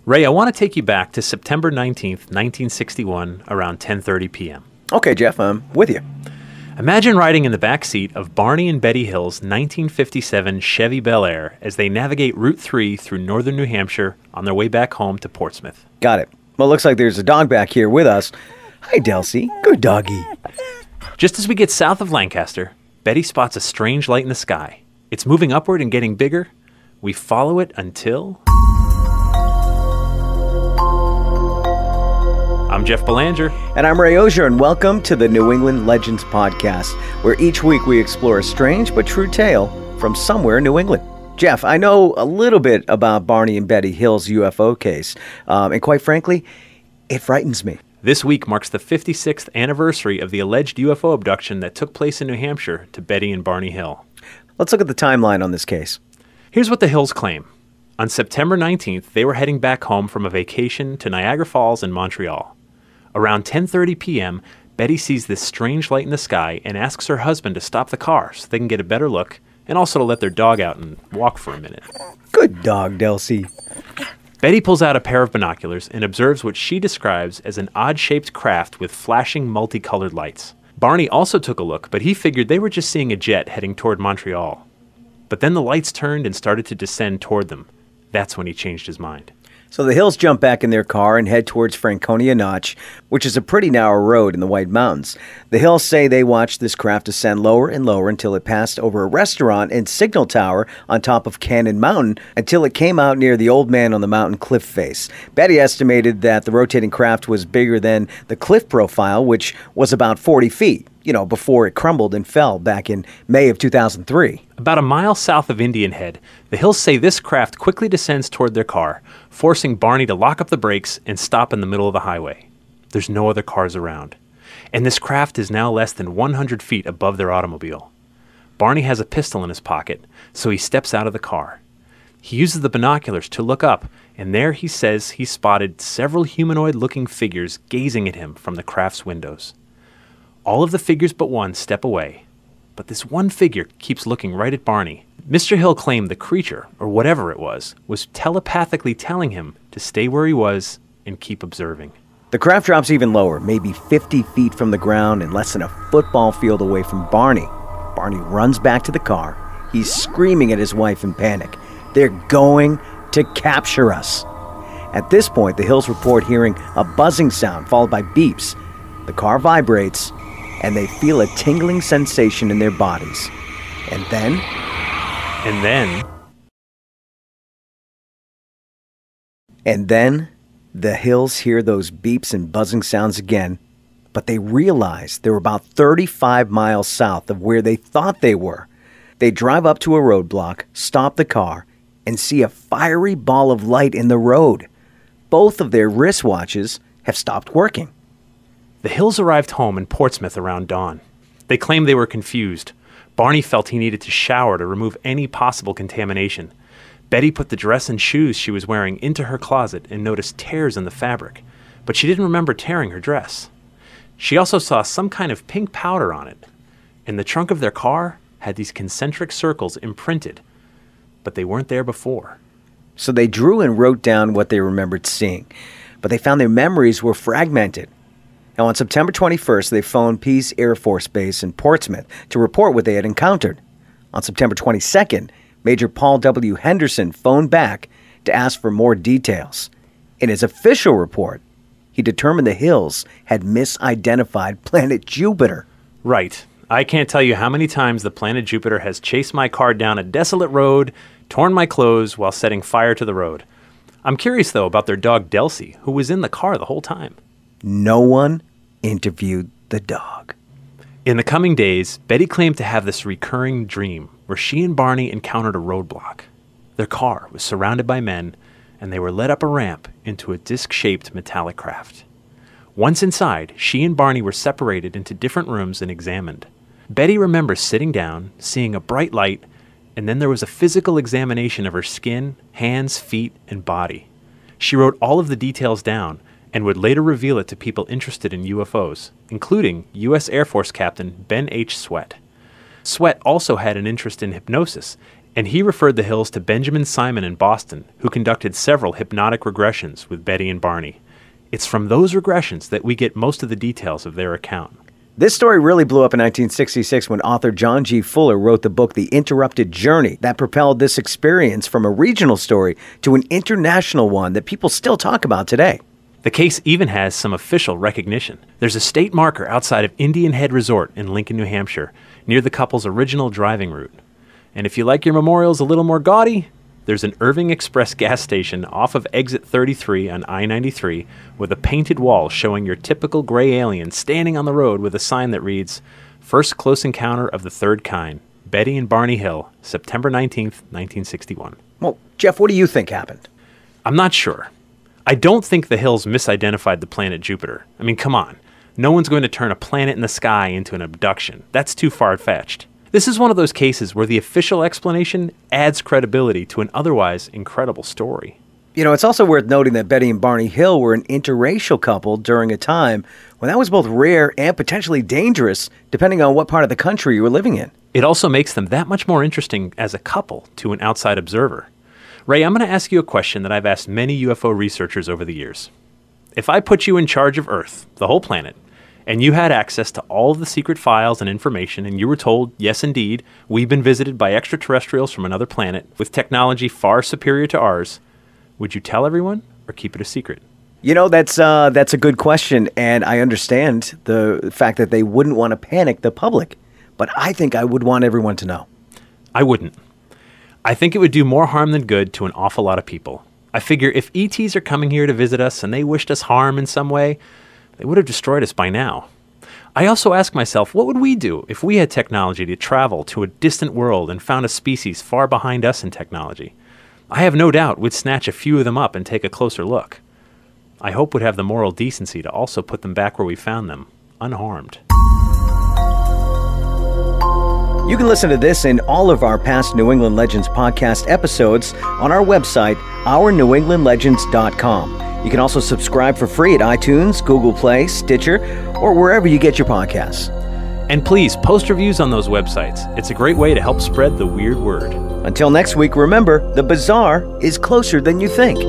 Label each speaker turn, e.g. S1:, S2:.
S1: Ray, I want to take you back to September 19th, 1961, around 10:30 p.m.
S2: Okay, Jeff, I'm with you.
S1: Imagine riding in the back seat of Barney and Betty Hill's 1957 Chevy Bel Air as they navigate Route 3 through northern New Hampshire on their way back home to Portsmouth.
S2: Got it. Well, it looks like there's a dog back here with us. Hi, Delcy. Good doggy.
S1: Just as we get south of Lancaster, Betty spots a strange light in the sky. It's moving upward and getting bigger. We follow it until... I'm Jeff Belanger.
S2: And I'm Ray Auger, and welcome to the New England Legends Podcast, where each week we explore a strange but true tale from somewhere in New England. Jeff, I know a little bit about Barney and Betty Hill's UFO case, and quite frankly, it frightens me.
S1: This week marks the 56th anniversary of the alleged UFO abduction that took place in New Hampshire to Betty and Barney Hill.
S2: Let's look at the timeline on this case.
S1: Here's what the Hills claim. On September 19th, they were heading back home from a vacation to Niagara Falls in Montreal. Around 10:30 p.m., Betty sees this strange light in the sky and asks her husband to stop the car so they can get a better look and also to let their dog out and walk for a minute.
S2: Good dog, Delcy.
S1: Betty pulls out a pair of binoculars and observes what she describes as an odd-shaped craft with flashing multicolored lights. Barney also took a look, but he figured they were just seeing a jet heading toward Montreal. But then the lights turned and started to descend toward them. That's when he changed his mind.
S2: So the Hills jump back in their car and head towards Franconia Notch, which is a pretty narrow road in the White Mountains. The Hills say they watched this craft descend lower and lower until it passed over a restaurant and signal tower on top of Cannon Mountain until it came out near the Old Man on the Mountain cliff face. Betty estimated that the rotating craft was bigger than the cliff profile, which was about 40 feet, before it crumbled and fell back in May of 2003.
S1: About a mile south of Indian Head, the Hills say this craft quickly descends toward their car, forcing Barney to lock up the brakes and stop in the middle of the highway. There's no other cars around. And this craft is now less than 100 feet above their automobile. Barney has a pistol in his pocket, so he steps out of the car. He uses the binoculars to look up, and there he says he spotted several humanoid-looking figures gazing at him from the craft's windows. All of the figures but one step away, but this one figure keeps looking right at Barney. Mr. Hill claimed the creature, or whatever it was telepathically telling him to stay where he was and keep observing.
S2: The craft drops even lower, maybe 50 feet from the ground and less than a football field away from Barney. Barney runs back to the car. He's screaming at his wife in panic. They're going to capture us. At this point, the Hills report hearing a buzzing sound followed by beeps. The car vibrates, and they feel a tingling sensation in their bodies. And then, the Hills hear those beeps and buzzing sounds again, but they realize they're about 35 miles south of where they thought they were. They drive up to a roadblock, stop the car, and see a fiery ball of light in the road. Both of their wristwatches have stopped working.
S1: The Hills arrived home in Portsmouth around dawn. They claimed they were confused. Barney felt he needed to shower to remove any possible contamination. Betty put the dress and shoes she was wearing into her closet and noticed tears in the fabric, but she didn't remember tearing her dress. She also saw some kind of pink powder on it, and the trunk of their car had these concentric circles imprinted, but they weren't there before.
S2: So they drew and wrote down what they remembered seeing, but they found their memories were fragmented. Now, on September 21st, they phoned Pease Air Force Base in Portsmouth to report what they had encountered. On September 22nd, Major Paul W. Henderson phoned back to ask for more details. In his official report, he determined the Hills had misidentified planet Jupiter.
S1: Right. I can't tell you how many times the planet Jupiter has chased my car down a desolate road, torn my clothes while setting fire to the road. I'm curious, though, about their dog Delcy, who was in the car the whole time.
S2: No one interviewed the dog.
S1: In the coming days, Betty claimed to have this recurring dream where she and Barney encountered a roadblock. Their car was surrounded by men, and they were led up a ramp into a disc-shaped metallic craft. Once inside, she and Barney were separated into different rooms and examined. Betty remembers sitting down, seeing a bright light, and then there was a physical examination of her skin, hands, feet, and body. She wrote all of the details down, and would later reveal it to people interested in UFOs, including U.S. Air Force Captain Ben H. Sweat. Sweat also had an interest in hypnosis And he referred the Hills to Benjamin Simon in Boston, who conducted several hypnotic regressions with Betty and Barney. It's from those regressions that we get most of the details of their account.
S2: This story really blew up in 1966 when author John G. Fuller wrote the book The Interrupted Journey that propelled this experience from a regional story to an international one that people still talk about today.
S1: The case even has some official recognition. There's a state marker outside of Indian Head Resort in Lincoln, New Hampshire, near the couple's original driving route. And if you like your memorials a little more gaudy, there's an Irving Express gas station off of exit 33 on I-93 with a painted wall showing your typical gray alien standing on the road with a sign that reads, First Close Encounter of the Third Kind, Betty and Barney Hill, September 19th, 1961.
S2: Well, Jeff, what do you think happened?
S1: I'm not sure. I don't think the Hills misidentified the planet Jupiter. I mean, come on. No one's going to turn a planet in the sky into an abduction. That's too far-fetched. This is one of those cases where the official explanation adds credibility to an otherwise incredible story.
S2: You know, it's also worth noting that Betty and Barney Hill were an interracial couple during a time when that was both rare and potentially dangerous, depending on what part of the country you were living in.
S1: It also makes them that much more interesting as a couple to an outside observer. Ray, I'm going to ask you a question that I've asked many UFO researchers over the years. If I put you in charge of Earth, the whole planet, and you had access to all of the secret files and information, and you were told, yes, indeed, we've been visited by extraterrestrials from another planet with technology far superior to ours, would you tell everyone or keep it a secret?
S2: You know, that's a good question, and I understand the fact that they wouldn't want to panic the public, but I think I would want everyone to know.
S1: I wouldn't. I think it would do more harm than good to an awful lot of people. I figure if ETs are coming here to visit us and they wished us harm in some way, they would have destroyed us by now. I also ask myself, what would we do if we had technology to travel to a distant world and found a species far behind us in technology? I have no doubt we'd snatch a few of them up and take a closer look. I hope we'd have the moral decency to also put them back where we found them, unharmed.
S2: You can listen to this and all of our past New England Legends podcast episodes on our website, ournewenglandlegends.com. You can also subscribe for free at iTunes, Google Play, Stitcher, or wherever you get your podcasts.
S1: And please, post reviews on those websites. It's a great way to help spread the weird word.
S2: Until next week, remember, the bizarre is closer than you think.